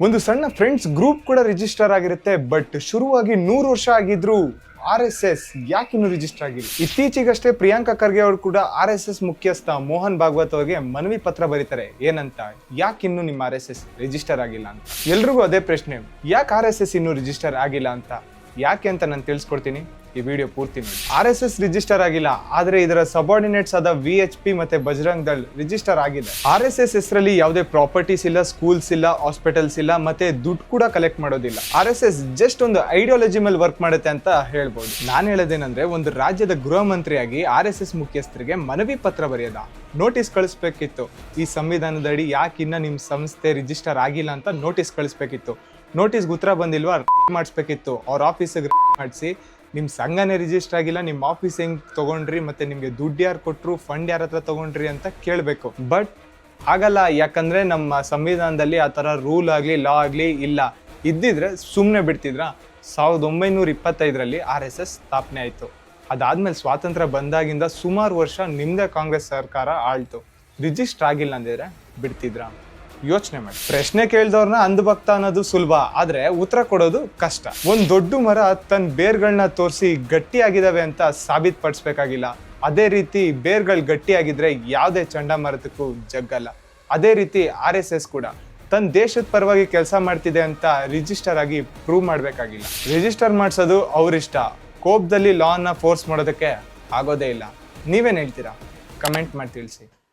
ಒಂದು ಸಣ್ಣ friends group ಕೂಡ ರಿಜಿಸ್ಟರ್ ಆಗಿರುತ್ತೆ. ಬಟ್ ಶುರುವಾಗಿ 100 ವರ್ಷ ಆಗಿದ್ರು RSS ಯಾಕಿನ್ನು ರಿಜಿಸ್ಟರ್ ಆಗಿಲ್ಲ? ಇತ್ತೀಚೆಗಷ್ಟೇ ಪ್ರಿಯಾಂಕಾ ಖರ್ಗೆ ಅವರು ಕೂಡ RSS ಮುಖ್ಯಸ್ಥ ಮೋಹನ್ ಭಾಗವತ್ ಅವರಿಗೆ ಮನವಿ ಪತ್ರ ಬರೀತಾರೆ. ಏನಂತ, ಯಾಕಿನ್ನು ನಿಮ್ಮ RSS ರಿಜಿಸ್ಟರ್ ಆಗಿಲ್ಲ ಅಂತ. ಎಲ್ರಿಗೂ ಅದೇ ಪ್ರಶ್ನೆ, ಯಾಕೆ RSS ಇನ್ನೂ ರಿಜಿಸ್ಟರ್ ಆಗಿಲ್ಲ ಅಂತ. ಯಾಕೆ ಅಂತ ನಾನು ತಿಳಿಸ್ಕೊಡ್ತೀನಿ, ಈ ವಿಡಿಯೋ ಪೂರ್ತಿ ನೋಡಿ. RSS ರಿಜಿಸ್ಟರ್ ಆಗಿಲ್ಲ, ಆದ್ರೆ ಇದರ ಸಬಾರ್ಡಿನೇಟ್ಸ್ ಆದ VHP ಮತ್ತೆ ಬಜರಂಗ್ ದಳ್ ರಿಜಿಸ್ಟರ್ ಆಗಿದೆ. RSS ಹೆಸರಲ್ಲಿ ಯಾವುದೇ ಪ್ರಾಪರ್ಟೀಸ್ ಇಲ್ಲ, ಸ್ಕೂಲ್ಸ್ ಇಲ್ಲ, ಹಾಸ್ಪಿಟಲ್ಸ್ ಇಲ್ಲ, ಮತ್ತೆ ದುಡ್ಡು ಕೂಡ ಕಲೆಕ್ಟ್ ಮಾಡೋದಿಲ್ಲ. RSS ಜಸ್ಟ್ ಒಂದು ಐಡಿಯಾಲಜಿ ಮೇಲೆ ವರ್ಕ್ ಮಾಡುತ್ತೆ ಅಂತ ಹೇಳ್ಬೋದು. ನಾನು ಹೇಳೋದೇನಂದ್ರೆ, ಒಂದು ರಾಜ್ಯದ ಗೃಹ ಮಂತ್ರಿಯಾಗಿ RSS ಮುಖ್ಯಸ್ಥರಿಗೆ ಮನವಿ ಪತ್ರ ಬರೆಯೋದ, ನೋಟಿಸ್ ಕಳಿಸ್ಬೇಕಿತ್ತು. ಈ ಸಂವಿಧಾನದಡಿ ಯಾಕೆ ಇನ್ನ ನಿಮ್ ಸಂಸ್ಥೆ ರಿಜಿಸ್ಟರ್ ಆಗಿಲ್ಲ ಅಂತ ನೋಟಿಸ್ ಕಳಿಸ್ಬೇಕಿತ್ತು. ನೋಟಿಸ್ಗೆ ಉತ್ತರ ಬಂದಿಲ್ವಾ, ಮಾಡಿಸ್ಬೇಕಿತ್ತು. ಅವ್ರ ಆಫೀಸಿಗೆ ಮಾಡಿಸಿ, ನಿಮ್ಮ ಸಂಘನೇ ರಿಜಿಸ್ಟರ್ ಆಗಿಲ್ಲ, ನಿಮ್ಮ ಆಫೀಸ್ ಹೆಂಗ್ ತಗೊಂಡ್ರಿ, ಮತ್ತೆ ನಿಮ್ಗೆ ದುಡ್ಡು ಯಾರು ಕೊಟ್ರು, ಫಂಡ್ ಯಾರ ಹತ್ರ ತಗೊಂಡ್ರಿ ಅಂತ ಕೇಳಬೇಕು. ಬಟ್ ಆಗಲ್ಲ, ಯಾಕಂದ್ರೆ ನಮ್ಮ ಸಂವಿಧಾನದಲ್ಲಿ ಆ ಥರ ರೂಲ್ ಆಗಲಿ ಲಾ ಆಗಲಿ ಇಲ್ಲ. ಇದ್ದಿದ್ರೆ ಸುಮ್ಮನೆ ಬಿಡ್ತಿದ್ರ. 1925ರಲ್ಲಿ RSS ಸ್ಥಾಪನೆ ಆಯಿತು. ಅದಾದ್ಮೇಲೆ ಸ್ವಾತಂತ್ರ್ಯ ಬಂದಾಗಿಂದ ಸುಮಾರು ವರ್ಷ ನಿಮ್ದೇ ಕಾಂಗ್ರೆಸ್ ಸರ್ಕಾರ ಆಳ್ತು. ರಿಜಿಸ್ಟರ್ ಆಗಿಲ್ಲ ಅಂದಿದ್ರೆ ಬಿಡ್ತಿದ್ರ? ಯೋಚನೆ ಮಾಡಿ. ಪ್ರಶ್ನೆ ಕೇಳಿದವ್ರನ್ನ ಅಂಧಭಕ್ತ ಅನ್ನೋದು ಸುಲಭ, ಆದ್ರೆ ಉತ್ತರ ಕೊಡೋದು ಕಷ್ಟ. ಒಂದ್ ದೊಡ್ಡ ಮರ ತನ್ನ ಬೇರ್ಗಳನ್ನ ತೋರಿಸಿ ಗಟ್ಟಿಯಾಗಿದ್ದಾವೆ ಅಂತ ಸಾಬೀತುಪಡಿಸ್ಬೇಕಾಗಿಲ್ಲ. ಅದೇ ರೀತಿ ಬೇರ್ಗಳು ಗಟ್ಟಿಯಾಗಿದ್ರೆ ಯಾವುದೇ ಚಂಡಮಾರುತಕ್ಕೂ ಜಗ್ಗಲ್ಲ. ಅದೇ ರೀತಿ RSS ಕೂಡ ತನ್ನ ದೇಶದ ಪರವಾಗಿ ಕೆಲಸ ಮಾಡ್ತಿದೆ ಅಂತ ರಿಜಿಸ್ಟರ್ ಆಗಿ ಪ್ರೂವ್ ಮಾಡ್ಬೇಕಾಗಿಲ್ಲ. ರಿಜಿಸ್ಟರ್ ಮಾಡಿಸೋದು ಅವ್ರಿಷ್ಟ. ಕೋಪದಲ್ಲಿ ಲಾ ಅನ್ನ ಫೋರ್ಸ್ ಮಾಡೋದಕ್ಕೆ ಆಗೋದೇ ಇಲ್ಲ. ನೀವೇನ್ ಹೇಳ್ತೀರಾ? ಕಮೆಂಟ್ ಮಾಡಿ ತಿಳಿಸಿ.